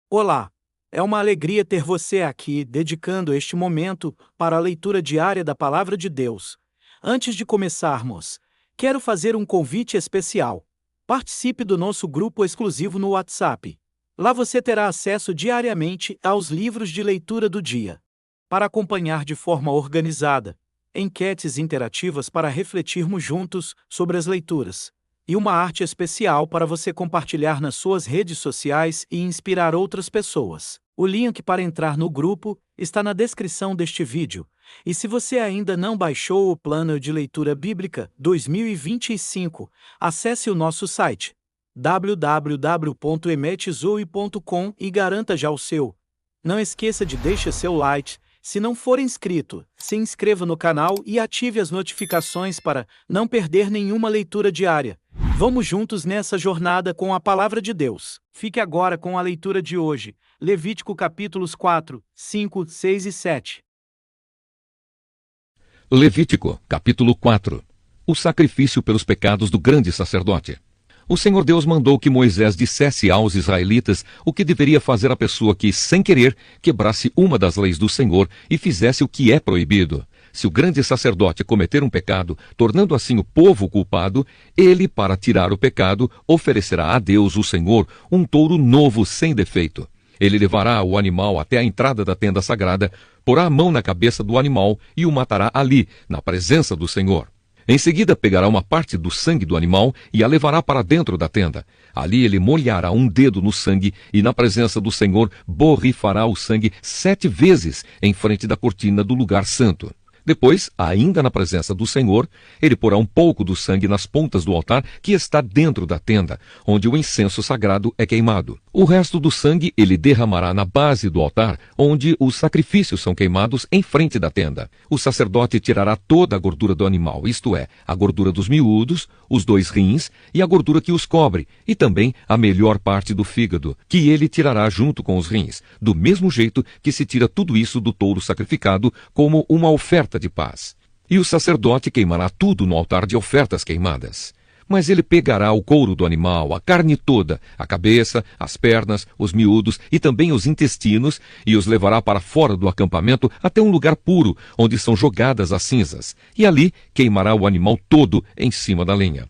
Olá! É uma alegria ter você aqui, dedicando este momento para a leitura diária da Palavra de Deus. Antes de começarmos, quero fazer um convite especial. Participe do nosso grupo exclusivo no WhatsApp. Lá você terá acesso diariamente aos livros de leitura do dia. Para acompanhar de forma organizada, enquetes interativas para refletirmos juntos sobre as leituras e uma arte especial para você compartilhar nas suas redes sociais e inspirar outras pessoas. O link para entrar no grupo está na descrição deste vídeo. E se você ainda não baixou o Plano de Leitura Bíblica 2025, acesse o nosso site www.emetzoe.com e garanta já o seu. Não esqueça de deixar seu like. Se não for inscrito, se inscreva no canal e ative as notificações para não perder nenhuma leitura diária. Vamos juntos nessa jornada com a Palavra de Deus. Fique agora com a leitura de hoje, Levítico capítulos 4, 5, 6 e 7. Levítico, capítulo 4. O sacrifício pelos pecados do grande sacerdote. O Senhor Deus mandou que Moisés dissesse aos israelitas o que deveria fazer a pessoa que, sem querer, quebrasse uma das leis do Senhor e fizesse o que é proibido. Se o grande sacerdote cometer um pecado, tornando assim o povo culpado, ele, para tirar o pecado, oferecerá a Deus, o Senhor, um touro novo sem defeito. Ele levará o animal até a entrada da tenda sagrada, porá a mão na cabeça do animal e o matará ali, na presença do Senhor. Em seguida, pegará uma parte do sangue do animal e a levará para dentro da tenda. Ali ele molhará um dedo no sangue e, na presença do Senhor, borrifará o sangue 7 vezes em frente da cortina do lugar santo. Depois, ainda na presença do Senhor, ele porá um pouco do sangue nas pontas do altar que está dentro da tenda, onde o incenso sagrado é queimado. O resto do sangue ele derramará na base do altar, onde os sacrifícios são queimados em frente da tenda. O sacerdote tirará toda a gordura do animal, isto é, a gordura dos miúdos, os 2 rins e a gordura que os cobre, e também a melhor parte do fígado, que ele tirará junto com os rins, do mesmo jeito que se tira tudo isso do touro sacrificado como uma oferta de paz. E o sacerdote queimará tudo no altar de ofertas queimadas. Mas ele pegará o couro do animal, a carne toda, a cabeça, as pernas, os miúdos e também os intestinos, e os levará para fora do acampamento até um lugar puro, onde são jogadas as cinzas, e ali queimará o animal todo em cima da lenha.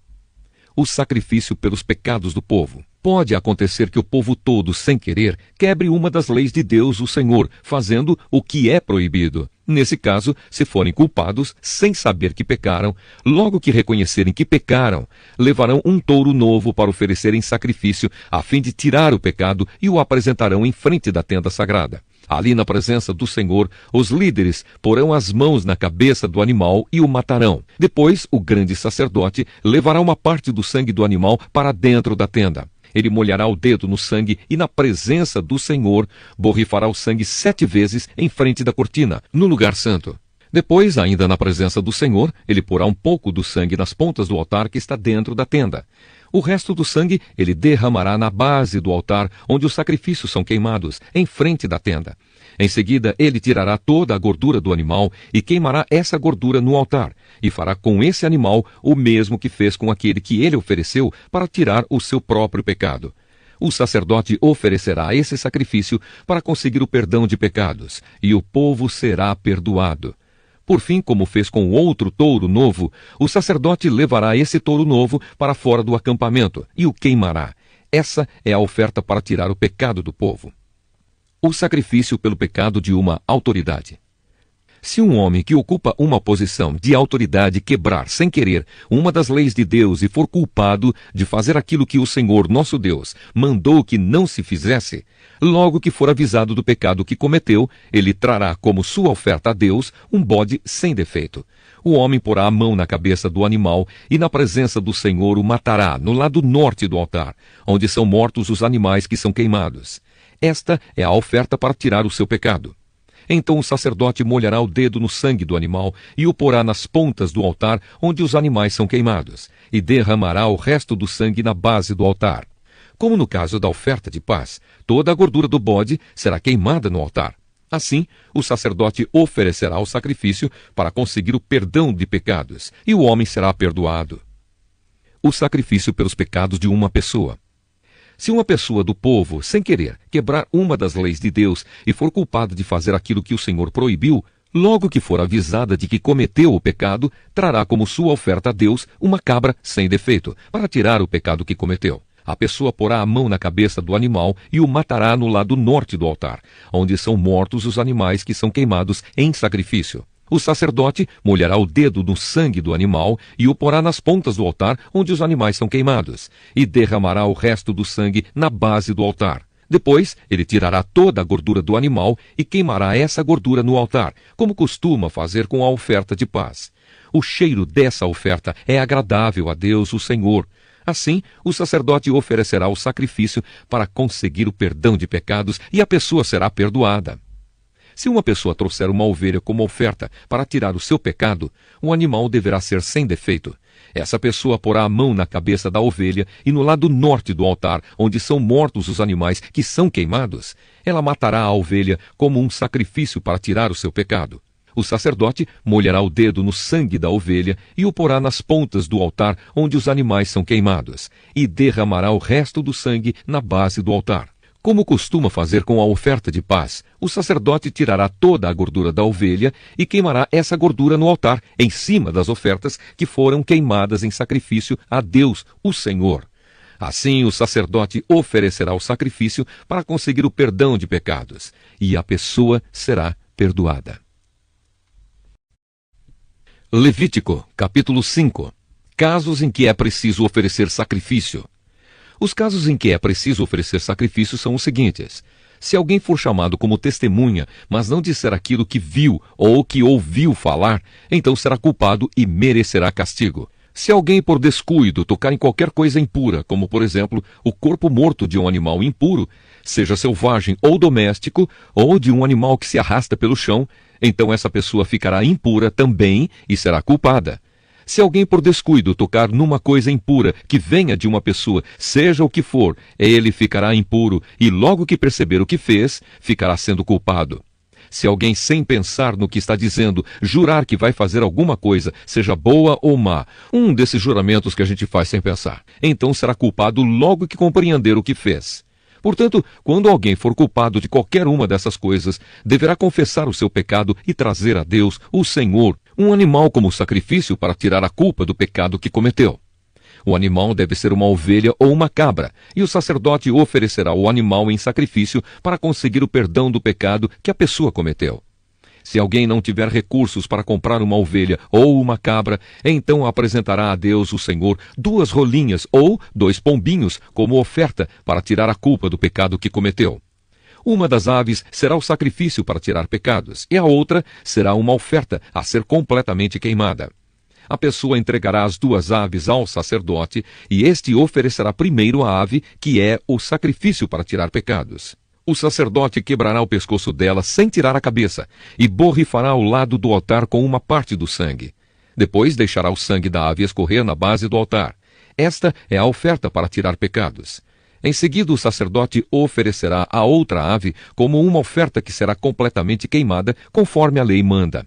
O sacrifício pelos pecados do povo. Pode acontecer que o povo todo, sem querer, quebre uma das leis de Deus, o Senhor, fazendo o que é proibido. Nesse caso, se forem culpados, sem saber que pecaram, logo que reconhecerem que pecaram, levarão um touro novo para oferecer em sacrifício, a fim de tirar o pecado, e o apresentarão em frente da tenda sagrada. Ali na presença do Senhor, os líderes porão as mãos na cabeça do animal e o matarão. Depois, o grande sacerdote levará uma parte do sangue do animal para dentro da tenda. Ele molhará o dedo no sangue e, na presença do Senhor, borrifará o sangue 7 vezes em frente da cortina, no lugar santo. Depois, ainda na presença do Senhor, ele porá um pouco do sangue nas pontas do altar que está dentro da tenda. O resto do sangue ele derramará na base do altar, onde os sacrifícios são queimados, em frente da tenda. Em seguida, ele tirará toda a gordura do animal e queimará essa gordura no altar, e fará com esse animal o mesmo que fez com aquele que ele ofereceu para tirar o seu próprio pecado. O sacerdote oferecerá esse sacrifício para conseguir o perdão de pecados, e o povo será perdoado. Por fim, como fez com outro touro novo, o sacerdote levará esse touro novo para fora do acampamento e o queimará. Essa é a oferta para tirar o pecado do povo. O sacrifício pelo pecado de uma autoridade. Se um homem que ocupa uma posição de autoridade quebrar, sem querer, uma das leis de Deus e for culpado de fazer aquilo que o Senhor, nosso Deus, mandou que não se fizesse, logo que for avisado do pecado que cometeu, ele trará como sua oferta a Deus um bode sem defeito. O homem porá a mão na cabeça do animal e na presença do Senhor o matará no lado norte do altar, onde são mortos os animais que são queimados. Esta é a oferta para tirar o seu pecado. Então o sacerdote molhará o dedo no sangue do animal e o porá nas pontas do altar onde os animais são queimados, e derramará o resto do sangue na base do altar. Como no caso da oferta de paz, toda a gordura do bode será queimada no altar. Assim, o sacerdote oferecerá o sacrifício para conseguir o perdão de pecados, e o homem será perdoado. O sacrifício pelos pecados de uma pessoa. Se uma pessoa do povo, sem querer, quebrar uma das leis de Deus e for culpada de fazer aquilo que o Senhor proibiu, logo que for avisada de que cometeu o pecado, trará como sua oferta a Deus uma cabra sem defeito, para tirar o pecado que cometeu. A pessoa porá a mão na cabeça do animal e o matará no lado norte do altar, onde são mortos os animais que são queimados em sacrifício. O sacerdote molhará o dedo no sangue do animal e o porá nas pontas do altar onde os animais são queimados, e derramará o resto do sangue na base do altar. Depois, ele tirará toda a gordura do animal e queimará essa gordura no altar, como costuma fazer com a oferta de paz. O cheiro dessa oferta é agradável a Deus, o Senhor. Assim, o sacerdote oferecerá o sacrifício para conseguir o perdão de pecados e a pessoa será perdoada. Se uma pessoa trouxer uma ovelha como oferta para tirar o seu pecado, o animal deverá ser sem defeito. Essa pessoa porá a mão na cabeça da ovelha e no lado norte do altar, onde são mortos os animais que são queimados, ela matará a ovelha como um sacrifício para tirar o seu pecado. O sacerdote molhará o dedo no sangue da ovelha e o porá nas pontas do altar onde os animais são queimados, e derramará o resto do sangue na base do altar. Como costuma fazer com a oferta de paz, o sacerdote tirará toda a gordura da ovelha e queimará essa gordura no altar, em cima das ofertas que foram queimadas em sacrifício a Deus, o Senhor. Assim, o sacerdote oferecerá o sacrifício para conseguir o perdão de pecados, e a pessoa será perdoada. Levítico, capítulo 5. Casos em que é preciso oferecer sacrifício. Os casos em que é preciso oferecer sacrifício são os seguintes. Se alguém for chamado como testemunha, mas não disser aquilo que viu ou que ouviu falar, então será culpado e merecerá castigo. Se alguém por descuido tocar em qualquer coisa impura, como por exemplo o corpo morto de um animal impuro, seja selvagem ou doméstico, ou de um animal que se arrasta pelo chão, então essa pessoa ficará impura também e será culpada. Se alguém por descuido tocar numa coisa impura que venha de uma pessoa, seja o que for, ele ficará impuro e logo que perceber o que fez, ficará sendo culpado. Se alguém sem pensar no que está dizendo, jurar que vai fazer alguma coisa, seja boa ou má, um desses juramentos que a gente faz sem pensar, então será culpado logo que compreender o que fez. Portanto, quando alguém for culpado de qualquer uma dessas coisas, deverá confessar o seu pecado e trazer a Deus, o Senhor, um animal como sacrifício para tirar a culpa do pecado que cometeu. O animal deve ser uma ovelha ou uma cabra, e o sacerdote oferecerá o animal em sacrifício para conseguir o perdão do pecado que a pessoa cometeu. Se alguém não tiver recursos para comprar uma ovelha ou uma cabra, então apresentará a Deus, o Senhor, 2 rolinhas ou 2 pombinhos como oferta para tirar a culpa do pecado que cometeu. Uma das aves será o sacrifício para tirar pecados, e a outra será uma oferta a ser completamente queimada. A pessoa entregará as 2 aves ao sacerdote, e este oferecerá primeiro a ave, que é o sacrifício para tirar pecados. O sacerdote quebrará o pescoço dela sem tirar a cabeça, e borrifará ao lado do altar com uma parte do sangue. Depois deixará o sangue da ave escorrer na base do altar. Esta é a oferta para tirar pecados. Em seguida, o sacerdote oferecerá a outra ave como uma oferta que será completamente queimada, conforme a lei manda.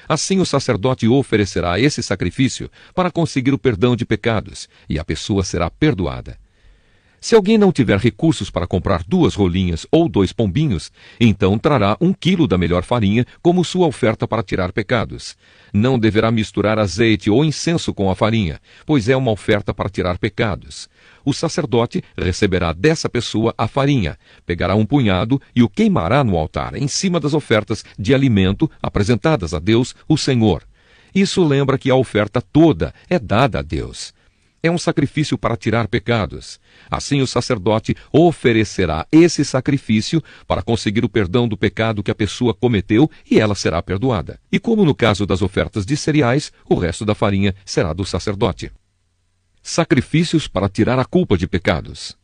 Assim, o sacerdote oferecerá esse sacrifício para conseguir o perdão de pecados, e a pessoa será perdoada. Se alguém não tiver recursos para comprar 2 rolinhas ou 2 pombinhos, então trará 1 quilo da melhor farinha como sua oferta para tirar pecados. Não deverá misturar azeite ou incenso com a farinha, pois é uma oferta para tirar pecados. O sacerdote receberá dessa pessoa a farinha, pegará um punhado e o queimará no altar, em cima das ofertas de alimento apresentadas a Deus, o Senhor. Isso lembra que a oferta toda é dada a Deus. É um sacrifício para tirar pecados. Assim o sacerdote oferecerá esse sacrifício para conseguir o perdão do pecado que a pessoa cometeu e ela será perdoada. E como no caso das ofertas de cereais, o resto da farinha será do sacerdote. Sacrifícios para tirar a culpa de pecados.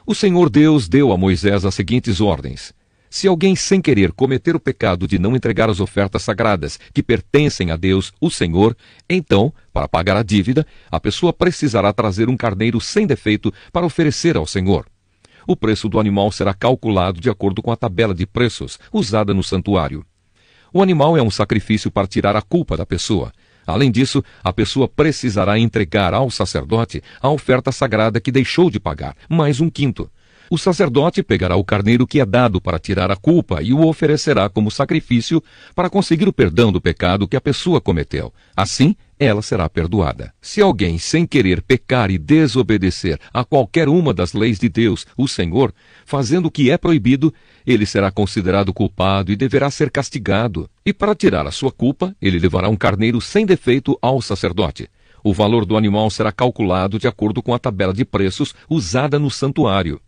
O Senhor Deus deu a Moisés as seguintes ordens. Se alguém sem querer cometer o pecado de não entregar as ofertas sagradas que pertencem a Deus, o Senhor, então, para pagar a dívida, a pessoa precisará trazer um carneiro sem defeito para oferecer ao Senhor. O preço do animal será calculado de acordo com a tabela de preços usada no santuário. O animal é um sacrifício para tirar a culpa da pessoa. Além disso, a pessoa precisará entregar ao sacerdote a oferta sagrada que deixou de pagar, mais 1/5. O sacerdote pegará o carneiro que é dado para tirar a culpa e o oferecerá como sacrifício para conseguir o perdão do pecado que a pessoa cometeu. Assim, ela será perdoada. Se alguém, sem querer, pecar e desobedecer a qualquer uma das leis de Deus, o Senhor, fazendo o que é proibido, ele será considerado culpado e deverá ser castigado. E para tirar a sua culpa, ele levará um carneiro sem defeito ao sacerdote. O valor do animal será calculado de acordo com a tabela de preços usada no santuário.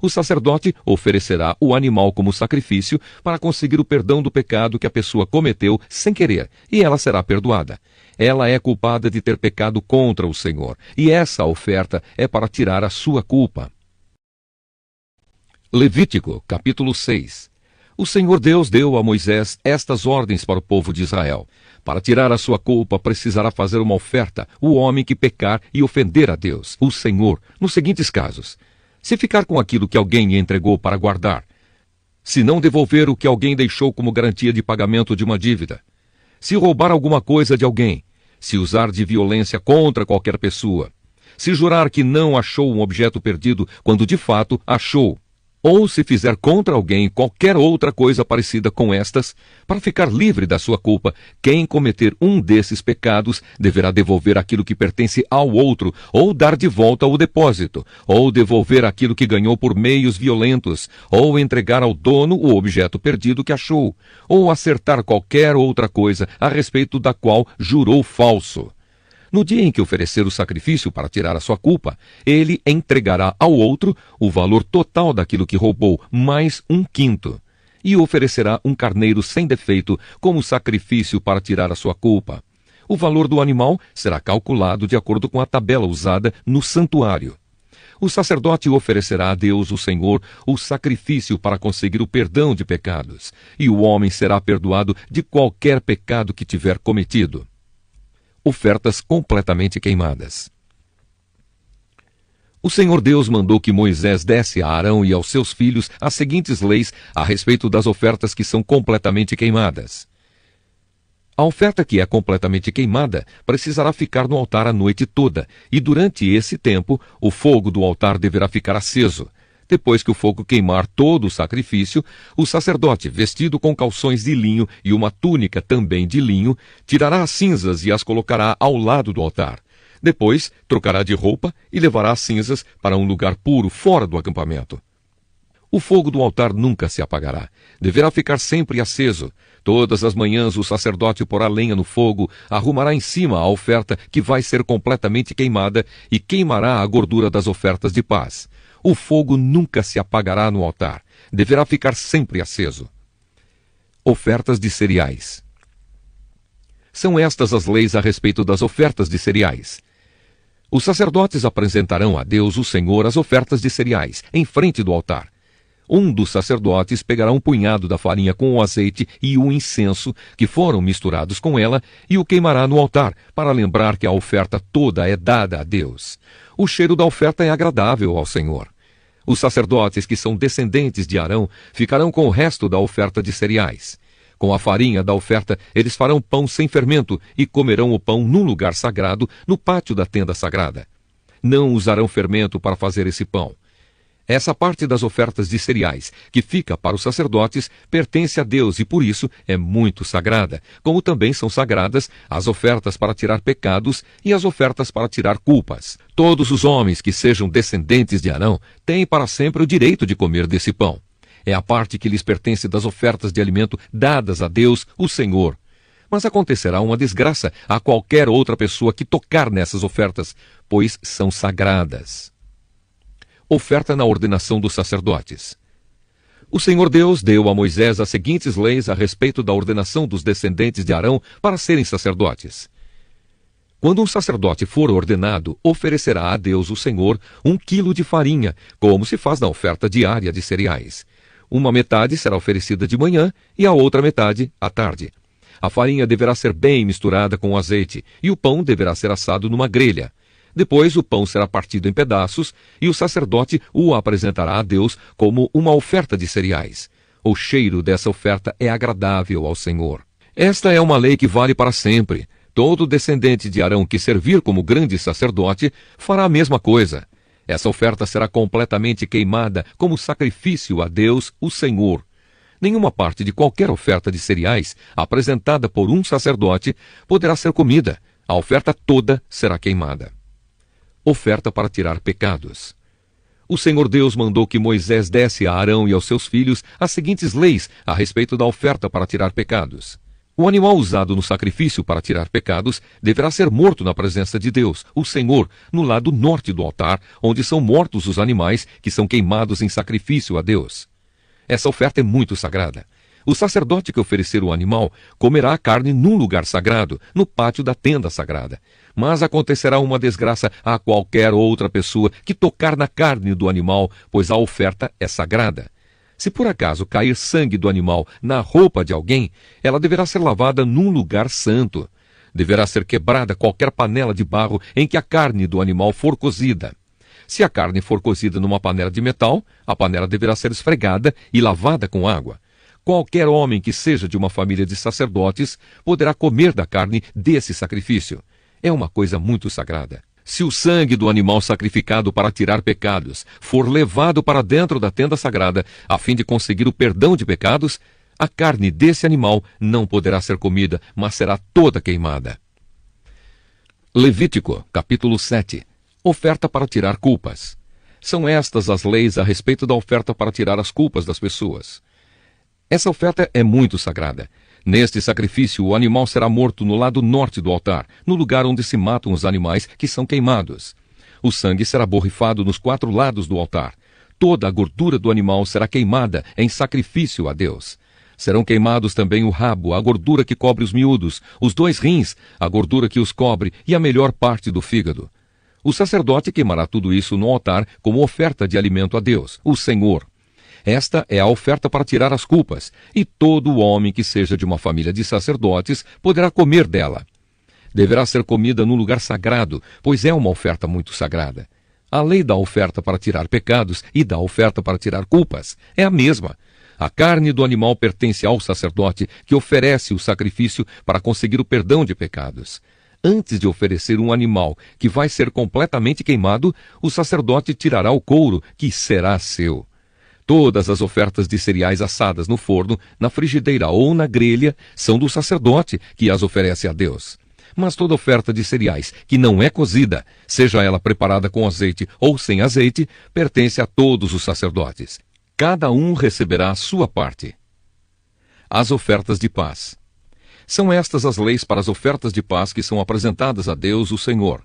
O sacerdote oferecerá o animal como sacrifício para conseguir o perdão do pecado que a pessoa cometeu sem querer, e ela será perdoada. Ela é culpada de ter pecado contra o Senhor, e essa oferta é para tirar a sua culpa. Levítico, capítulo 6. O Senhor Deus deu a Moisés estas ordens para o povo de Israel. Para tirar a sua culpa, precisará fazer uma oferta, o homem que pecar e ofender a Deus, o Senhor, nos seguintes casos: se ficar com aquilo que alguém lhe entregou para guardar, se não devolver o que alguém deixou como garantia de pagamento de uma dívida, se roubar alguma coisa de alguém, se usar de violência contra qualquer pessoa, se jurar que não achou um objeto perdido quando de fato achou, ou se fizer contra alguém qualquer outra coisa parecida com estas, para ficar livre da sua culpa, quem cometer um desses pecados deverá devolver aquilo que pertence ao outro, ou dar de volta o depósito, ou devolver aquilo que ganhou por meios violentos, ou entregar ao dono o objeto perdido que achou, ou acertar qualquer outra coisa a respeito da qual jurou falso. No dia em que oferecer o sacrifício para tirar a sua culpa, ele entregará ao outro o valor total daquilo que roubou, mais 1/5, e oferecerá um carneiro sem defeito como sacrifício para tirar a sua culpa. O valor do animal será calculado de acordo com a tabela usada no santuário. O sacerdote oferecerá a Deus, o Senhor, o sacrifício para conseguir o perdão de pecados, e o homem será perdoado de qualquer pecado que tiver cometido. Ofertas completamente queimadas. O Senhor Deus mandou que Moisés desse a Arão e aos seus filhos as seguintes leis a respeito das ofertas que são completamente queimadas. A oferta que é completamente queimada precisará ficar no altar a noite toda, e durante esse tempo o fogo do altar deverá ficar aceso. Depois que o fogo queimar todo o sacrifício, o sacerdote, vestido com calções de linho e uma túnica também de linho, tirará as cinzas e as colocará ao lado do altar. Depois, trocará de roupa e levará as cinzas para um lugar puro fora do acampamento. O fogo do altar nunca se apagará. Deverá ficar sempre aceso. Todas as manhãs o sacerdote porá lenha no fogo, arrumará em cima a oferta que vai ser completamente queimada e queimará a gordura das ofertas de paz. O fogo nunca se apagará no altar. Deverá ficar sempre aceso. Ofertas de cereais. São estas as leis a respeito das ofertas de cereais. Os sacerdotes apresentarão a Deus, o Senhor, as ofertas de cereais, em frente do altar. Um dos sacerdotes pegará um punhado da farinha com o azeite e o incenso, que foram misturados com ela, e o queimará no altar, para lembrar que a oferta toda é dada a Deus. O cheiro da oferta é agradável ao Senhor. Os sacerdotes, que são descendentes de Arão, ficarão com o resto da oferta de cereais. Com a farinha da oferta, eles farão pão sem fermento e comerão o pão num lugar sagrado, no pátio da tenda sagrada. Não usarão fermento para fazer esse pão. Essa parte das ofertas de cereais, que fica para os sacerdotes, pertence a Deus e por isso é muito sagrada, como também são sagradas as ofertas para tirar pecados e as ofertas para tirar culpas. Todos os homens que sejam descendentes de Arão têm para sempre o direito de comer desse pão. É a parte que lhes pertence das ofertas de alimento dadas a Deus, o Senhor. Mas acontecerá uma desgraça a qualquer outra pessoa que tocar nessas ofertas, pois são sagradas. Oferta na ordenação dos sacerdotes. O Senhor Deus deu a Moisés as seguintes leis a respeito da ordenação dos descendentes de Arão para serem sacerdotes. Quando um sacerdote for ordenado, oferecerá a Deus, o Senhor, 1 quilo de farinha, como se faz na oferta diária de cereais. Uma metade será oferecida de manhã e a outra metade à tarde. A farinha deverá ser bem misturada com o azeite e o pão deverá ser assado numa grelha. Depois o pão será partido em pedaços e o sacerdote o apresentará a Deus como uma oferta de cereais. O cheiro dessa oferta é agradável ao Senhor. Esta é uma lei que vale para sempre. Todo descendente de Arão que servir como grande sacerdote fará a mesma coisa. Essa oferta será completamente queimada como sacrifício a Deus, o Senhor. Nenhuma parte de qualquer oferta de cereais apresentada por um sacerdote poderá ser comida. A oferta toda será queimada. Oferta para tirar pecados. O Senhor Deus mandou que Moisés desse a Arão e aos seus filhos as seguintes leis a respeito da oferta para tirar pecados. O animal usado no sacrifício para tirar pecados deverá ser morto na presença de Deus, o Senhor, no lado norte do altar, onde são mortos os animais que são queimados em sacrifício a Deus. Essa oferta é muito sagrada. O sacerdote que oferecer o animal comerá a carne num lugar sagrado, no pátio da tenda sagrada. Mas acontecerá uma desgraça a qualquer outra pessoa que tocar na carne do animal, pois a oferta é sagrada. Se por acaso cair sangue do animal na roupa de alguém, ela deverá ser lavada num lugar santo. Deverá ser quebrada qualquer panela de barro em que a carne do animal for cozida. Se a carne for cozida numa panela de metal, a panela deverá ser esfregada e lavada com água. Qualquer homem que seja de uma família de sacerdotes poderá comer da carne desse sacrifício. É uma coisa muito sagrada. Se o sangue do animal sacrificado para tirar pecados for levado para dentro da tenda sagrada, a fim de conseguir o perdão de pecados, a carne desse animal não poderá ser comida, mas será toda queimada. Levítico, capítulo 7. Oferta para tirar culpas. São estas as leis a respeito da oferta para tirar as culpas das pessoas. Essa oferta é muito sagrada. Neste sacrifício, o animal será morto no lado norte do altar, no lugar onde se matam os animais que são queimados. O sangue será borrifado nos 4 lados do altar. Toda a gordura do animal será queimada em sacrifício a Deus. Serão queimados também o rabo, a gordura que cobre os miúdos, os 2 rins, a gordura que os cobre e a melhor parte do fígado. O sacerdote queimará tudo isso no altar como oferta de alimento a Deus, o Senhor. Esta é a oferta para tirar as culpas, e todo homem que seja de uma família de sacerdotes poderá comer dela. Deverá ser comida num lugar sagrado, pois é uma oferta muito sagrada. A lei da oferta para tirar pecados e da oferta para tirar culpas é a mesma. A carne do animal pertence ao sacerdote que oferece o sacrifício para conseguir o perdão de pecados. Antes de oferecer um animal que vai ser completamente queimado, o sacerdote tirará o couro, que será seu. Todas as ofertas de cereais assadas no forno, na frigideira ou na grelha são do sacerdote que as oferece a Deus. Mas toda oferta de cereais que não é cozida, seja ela preparada com azeite ou sem azeite, pertence a todos os sacerdotes. Cada um receberá a sua parte. As ofertas de paz. São estas as leis para as ofertas de paz que são apresentadas a Deus, o Senhor.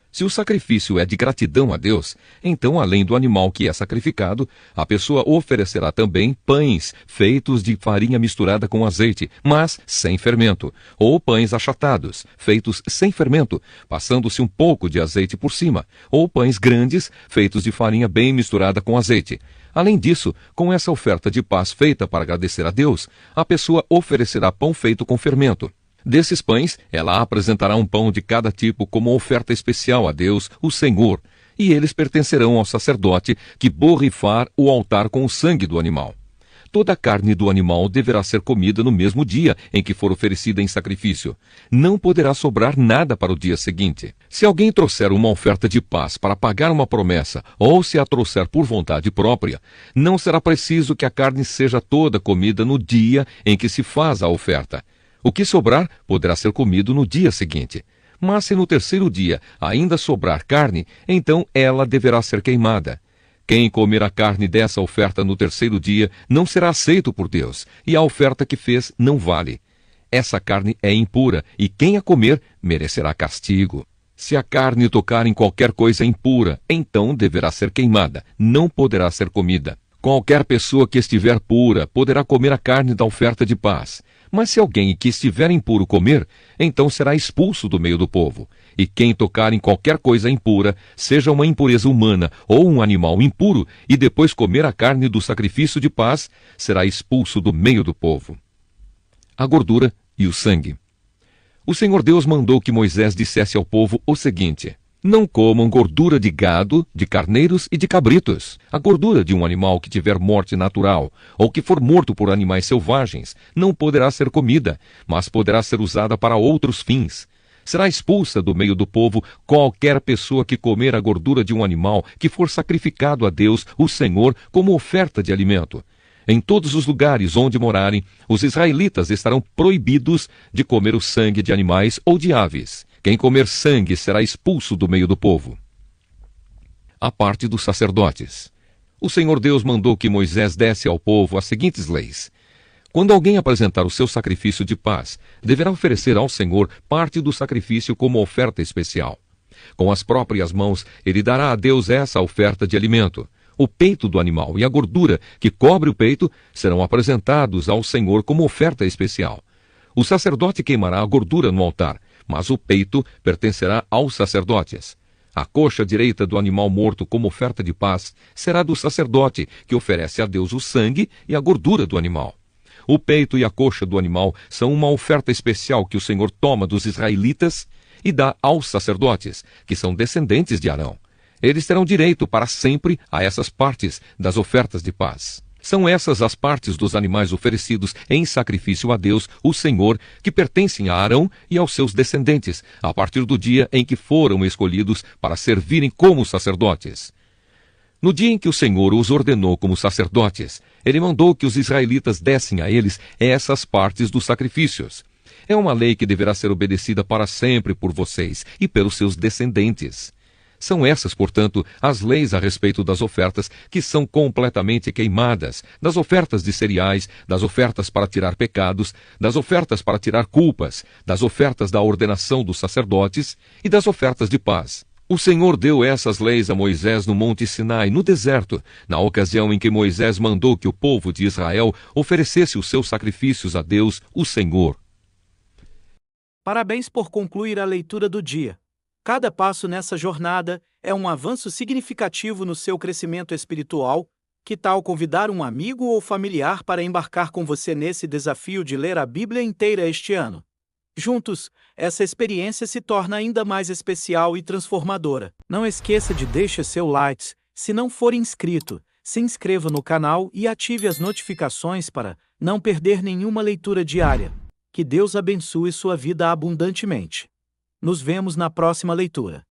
Se o sacrifício é de gratidão a Deus, então, além do animal que é sacrificado, a pessoa oferecerá também pães feitos de farinha misturada com azeite, mas sem fermento, ou pães achatados, feitos sem fermento, passando-se um pouco de azeite por cima, ou pães grandes, feitos de farinha bem misturada com azeite. Além disso, com essa oferta de paz feita para agradecer a Deus, a pessoa oferecerá pão feito com fermento. Desses pães, ela apresentará um pão de cada tipo como oferta especial a Deus, o Senhor, e eles pertencerão ao sacerdote que borrifar o altar com o sangue do animal. Toda a carne do animal deverá ser comida no mesmo dia em que for oferecida em sacrifício. Não poderá sobrar nada para o dia seguinte. Se alguém trouxer uma oferta de paz para pagar uma promessa, ou se a trouxer por vontade própria, não será preciso que a carne seja toda comida no dia em que se faz a oferta. O que sobrar poderá ser comido no dia seguinte. Mas se no terceiro dia ainda sobrar carne, então ela deverá ser queimada. Quem comer a carne dessa oferta no terceiro dia não será aceito por Deus, e a oferta que fez não vale. Essa carne é impura, e quem a comer merecerá castigo. Se a carne tocar em qualquer coisa impura, então deverá ser queimada, não poderá ser comida. Qualquer pessoa que estiver pura poderá comer a carne da oferta de paz. Mas se alguém que estiver impuro comer, então será expulso do meio do povo. E quem tocar em qualquer coisa impura, seja uma impureza humana ou um animal impuro, e depois comer a carne do sacrifício de paz, será expulso do meio do povo. A gordura e o sangue. O Senhor Deus mandou que Moisés dissesse ao povo o seguinte: não comam gordura de gado, de carneiros e de cabritos. A gordura de um animal que tiver morte natural, ou que for morto por animais selvagens, não poderá ser comida, mas poderá ser usada para outros fins. Será expulsa do meio do povo qualquer pessoa que comer a gordura de um animal que for sacrificado a Deus, o Senhor, como oferta de alimento. Em todos os lugares onde morarem, os israelitas estarão proibidos de comer o sangue de animais ou de aves. Quem comer sangue será expulso do meio do povo. A parte dos sacerdotes. O Senhor Deus mandou que Moisés desse ao povo as seguintes leis. Quando alguém apresentar o seu sacrifício de paz, deverá oferecer ao Senhor parte do sacrifício como oferta especial. Com as próprias mãos, ele dará a Deus essa oferta de alimento. O peito do animal e a gordura que cobre o peito serão apresentados ao Senhor como oferta especial. O sacerdote queimará a gordura no altar, mas o peito pertencerá aos sacerdotes. A coxa direita do animal morto como oferta de paz será do sacerdote, que oferece a Deus o sangue e a gordura do animal. O peito e a coxa do animal são uma oferta especial que o Senhor toma dos israelitas e dá aos sacerdotes, que são descendentes de Arão. Eles terão direito para sempre a essas partes das ofertas de paz. São essas as partes dos animais oferecidos em sacrifício a Deus, o Senhor, que pertencem a Arão e aos seus descendentes, a partir do dia em que foram escolhidos para servirem como sacerdotes. No dia em que o Senhor os ordenou como sacerdotes, ele mandou que os israelitas dessem a eles essas partes dos sacrifícios. É uma lei que deverá ser obedecida para sempre por vocês e pelos seus descendentes. São essas, portanto, as leis a respeito das ofertas que são completamente queimadas, das ofertas de cereais, das ofertas para tirar pecados, das ofertas para tirar culpas, das ofertas da ordenação dos sacerdotes e das ofertas de paz. O Senhor deu essas leis a Moisés no Monte Sinai, no deserto, na ocasião em que Moisés mandou que o povo de Israel oferecesse os seus sacrifícios a Deus, o Senhor. Parabéns por concluir a leitura do dia. Cada passo nessa jornada é um avanço significativo no seu crescimento espiritual. Que tal convidar um amigo ou familiar para embarcar com você nesse desafio de ler a Bíblia inteira este ano? Juntos, essa experiência se torna ainda mais especial e transformadora. Não esqueça de deixar seu like. Se não for inscrito, se inscreva no canal e ative as notificações para não perder nenhuma leitura diária. Que Deus abençoe sua vida abundantemente. Nos vemos na próxima leitura.